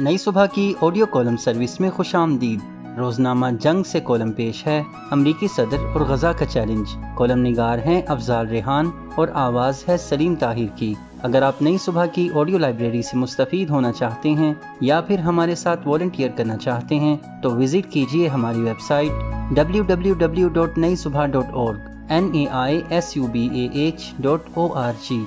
नई सुबह की ऑडियो कॉलम सर्विस में खुश आमदीद। रोजनामा जंग से कॉलम पेश है अमरीकी सदर और गजा का चैलेंज। कॉलम निगार हैं अफजाल रेहान और आवाज़ है सलीम ताहिर की। अगर आप नई सुबह की ऑडियो लाइब्रेरी से मुस्तफ़ीद होना चाहते हैं या फिर हमारे साथ वॉलंटियर करना चाहते हैं तो विजिट कीजिए हमारी वेबसाइट www.naisubha.org naisubah.org।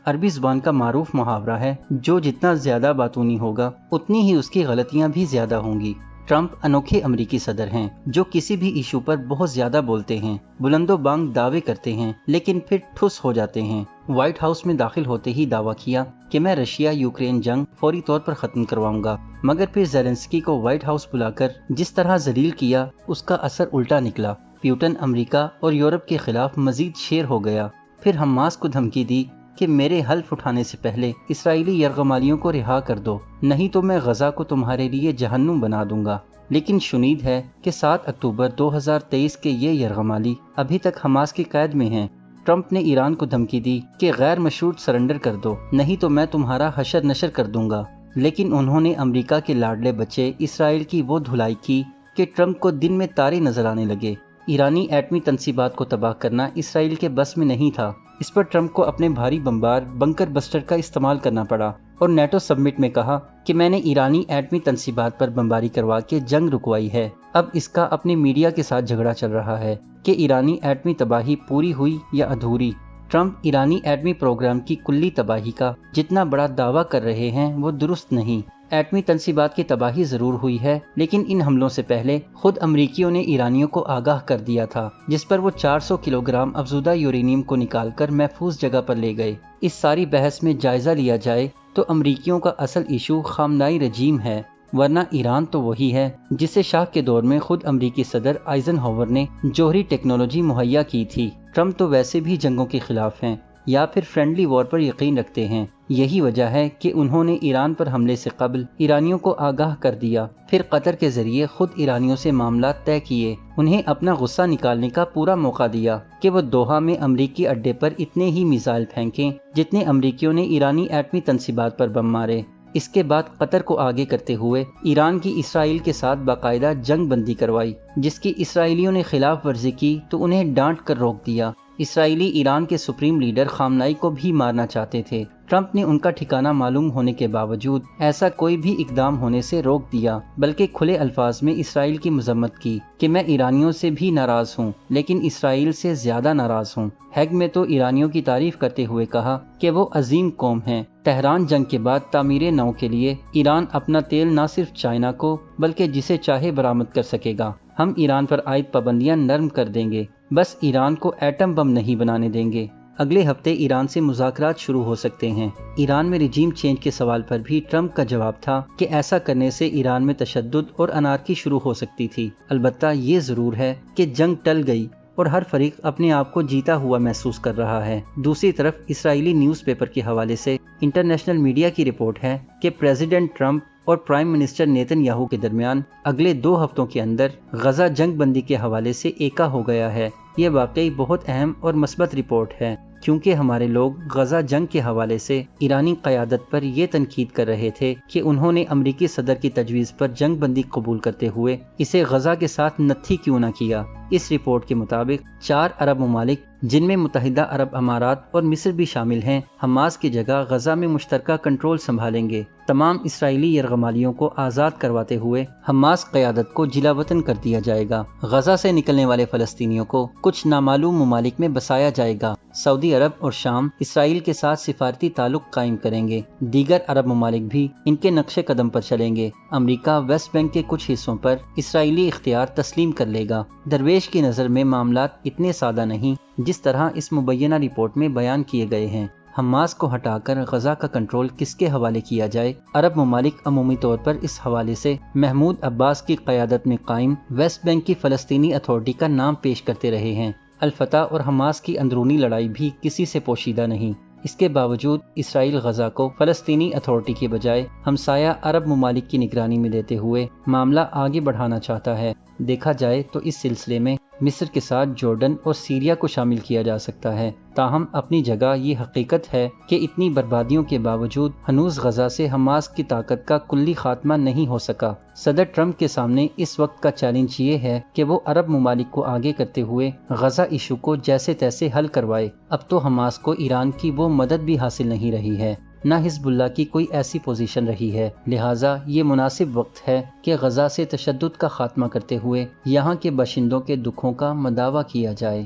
अरबी ज़ुबान का मारूफ मुहावरा है, जो जितना ज़्यादा बातूनी होगा उतनी ही उसकी गलतियां भी ज़्यादा होंगी। ट्रंप अनोखे अमरीकी सदर हैं जो किसी भी इशू पर बहुत ज़्यादा बोलते हैं, बुलंदो बांग दावे करते हैं लेकिन फिर ठुस हो जाते हैं। व्हाइट हाउस में दाखिल होते ही दावा किया कि मैं रशिया यूक्रेन जंग फौरी तौर पर ख़त्म करवाऊंगा, मगर फिर ज़ेलेंस्की को व्हाइट हाउस बुलाकर जिस तरह जलील किया उसका असर उल्टा निकला। प्यूटन अमरीका और यूरोप के खिलाफ मजीद शेर हो गया। फिर हमास को धमकी दी कि मेरे हल्फ उठाने से पहले इसराइली यरगमालियों को रिहा कर दो, नहीं तो मैं गजा को तुम्हारे लिए जहन्नुम बना दूंगा। लेकिन शुनीद है कि 7 अक्टूबर 2023 के ये यरगमाली अभी तक हमास की कैद में हैं। ट्रंप ने ईरान को धमकी दी कि गैर मशरूत सरेंडर कर दो, नहीं तो मैं तुम्हारा हशर नशर कर दूंगा। लेकिन उन्होंने अमरीका के लाडले बच्चे इसराइल की वो धुलाई की कि ट्रंप को दिन में तारे नजर आने लगे। ईरानी एटमी तंसीबात को तबाह करना इसराइल के बस में नहीं था। इस पर ट्रंप को अपने भारी बम्बार बंकर बस्टर का इस्तेमाल करना पड़ा और नेटो समिट में कहा कि मैंने ईरानी एटमी तंसीबात पर बमबारी करवा के जंग रुकवाई है। अब इसका अपने मीडिया के साथ झगड़ा चल रहा है कि ईरानी एटमी तबाही पूरी हुई या अधूरी। ट्रंप ईरानी एटमी प्रोग्राम की कुल्ली तबाही का जितना बड़ा दावा कर रहे हैं वो दुरुस्त नहीं। एटमी तंसीबात की तबाही जरूर हुई है, लेकिन इन हमलों से पहले खुद अमरीकियों ने ईरानियों को आगाह कर दिया था, जिस पर वो 400 किलोग्राम अफजुदा यूरेनियम को निकालकर महफूज जगह पर ले गए। इस सारी बहस में जायजा लिया जाए तो अमरीकियों का असल इशू खामनाई रजीम है, वरना ईरान तो वही है जिसे शाह के दौर में खुद अमरीकी सदर आइजनहावर ने जोहरी टेक्नोलॉजी मुहैया की थी। ट्रंप तो वैसे भी जंगों के खिलाफ हैं या फिर फ्रेंडली वॉर पर यकीन रखते हैं। यही वजह है कि उन्होंने ईरान पर हमले से कबल ईरानियों को आगाह कर दिया, फिर कतर के जरिए खुद ईरानियों से मामला तय किए, उन्हें अपना गुस्सा निकालने का पूरा मौका दिया कि वो दोहा में अमरीकी अड्डे पर इतने ही मिसाइल फेंकें जितने अमरीकियों ने ईरानी एटमी तंसीबात पर बम मारे। इसके बाद कतर को आगे करते हुए ईरान की इसराइल के साथ बाकायदा जंग बंदी करवाई, जिसकी इसराइलियों ने खिलाफ वर्जी की तो उन्हें डांट कर रोक दिया। इसराइली ईरान के सुप्रीम लीडर खामनाई को भी मारना चाहते थे। ट्रंप ने उनका ठिकाना मालूम होने के बावजूद ऐसा कोई भी इकदाम होने से रोक दिया, बल्कि खुले अल्फाज में इसराइल की मजम्मत की कि मैं ईरानियों से भी नाराज हूँ, लेकिन इसराइल से ज्यादा नाराज हूँ। हैग में तो ईरानियों की तारीफ करते हुए कहा कि वो अजीम कौम है। तेहरान जंग के बाद तामीर नौ के लिए ईरान अपना तेल न सिर्फ चाइना को बल्कि जिसे चाहे बरामद कर सकेगा। हम ईरान पर आयद पाबंदियां नरम कर देंगे, बस ईरान को एटम बम नहीं बनाने देंगे। अगले हफ्ते ईरान से मुज़ाकरात शुरू हो सकते हैं। ईरान में रिजीम चेंज के सवाल पर भी ट्रंप का जवाब था कि ऐसा करने से ईरान में तशद्दुद और अनारकी शुरू हो सकती थी। अलबत्ता ये जरूर है कि जंग टल गई और हर फरीक अपने आप को जीता हुआ महसूस कर रहा है। दूसरी तरफ इसराइली न्यूज़पेपर के हवाले से इंटरनेशनल मीडिया की रिपोर्ट है कि प्रेसिडेंट ट्रंप और प्राइम मिनिस्टर नेतन्याहू के दरमियान अगले 2 हफ्तों के अंदर गजा जंग बंदी के हवाले से एका हो गया है। ये वाकई बहुत अहम और मस्बत रिपोर्ट है, क्योंकि हमारे लोग गजा जंग के हवाले से ईरानी क़यादत पर यह तनकीद कर रहे थे कि उन्होंने अमरीकी सदर की तजवीज़ पर जंग बंदी कबूल करते हुए इसे गजा के साथ नत्थी क्यों न किया। इस रिपोर्ट के मुताबिक 4 अरब ममालिक, जिनमें मुत्तहिदा अरब अमारात और मिस्र भी शामिल हैं, हमास की जगह गजा में मुश्तरका कंट्रोल संभालेंगे। तमाम इसराइली यरगमालियों को आज़ाद करवाते हुए हमास क़यादत को जिलावतन कर दिया जाएगा। गजा से निकलने वाले फ़लस्तीनियों को कुछ नामालूम ममालिक में बसाया जाएगा। सऊदी अरब और शाम इसराइल के साथ सिफारती ताल्लुक कायम करेंगे। दीगर अरब ममालिक भी इनके नक्शे कदम पर चलेंगे। अमरीका वेस्ट बैंक के कुछ हिस्सों पर इसराइली इख्तियार तस्लीम कर लेगा। दरवेश की नज़र में मामलात इतने सादा नहीं जिस तरह इस मुबैना रिपोर्ट में बयान किए गए हैं। हमास को हटाकर गजा का कंट्रोल किसके हवाले किया जाए? अरब ममालिक अमूमी तौर पर इस हवाले से महमूद अब्बास की क़यादत में कायम वेस्ट बैंक की फ़लस्तीनी अथॉरिटी का नाम पेश करते रहे हैं। अल-फतह और हमास की अंदरूनी लड़ाई भी किसी से पोशीदा नहीं। इसके बावजूद इसराइल गजा को फ़लस्तीनी अथॉरिटी के बजाय हमसाया अरब ममालिक की निगरानी में देते हुए मामला आगे बढ़ाना चाहता है। देखा जाए तो इस सिलसिले में مصر کے ساتھ جارڈن اور سیریا کو شامل کیا جا سکتا ہے، تاہم اپنی جگہ یہ حقیقت ہے کہ اتنی بربادیوں کے باوجود ہنوز غزہ سے حماس کی طاقت کا کلی خاتمہ نہیں ہو سکا۔ صدر ٹرمپ کے سامنے اس وقت کا چیلنج یہ ہے کہ وہ عرب ممالک کو آگے کرتے ہوئے غزہ ایشو کو جیسے تیسے حل کروائے۔ اب تو حماس کو ایران کی وہ مدد بھی حاصل نہیں رہی ہے، نہ حزب اللہ کی کوئی ایسی پوزیشن رہی ہے، لہٰذا یہ مناسب وقت ہے کہ غزہ سے تشدد کا خاتمہ کرتے ہوئے یہاں کے باشندوں کے دکھوں کا مداوع کیا جائے۔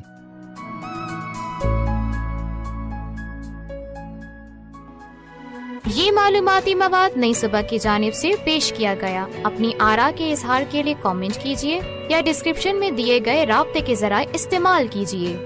یہ معلوماتی مواد نئی صبح کی جانب سے پیش کیا گیا۔ اپنی آراء کے اظہار کے لیے کامنٹ کیجیے یا ڈسکرپشن میں دیے گئے رابطے کے ذرائع استعمال کیجیے۔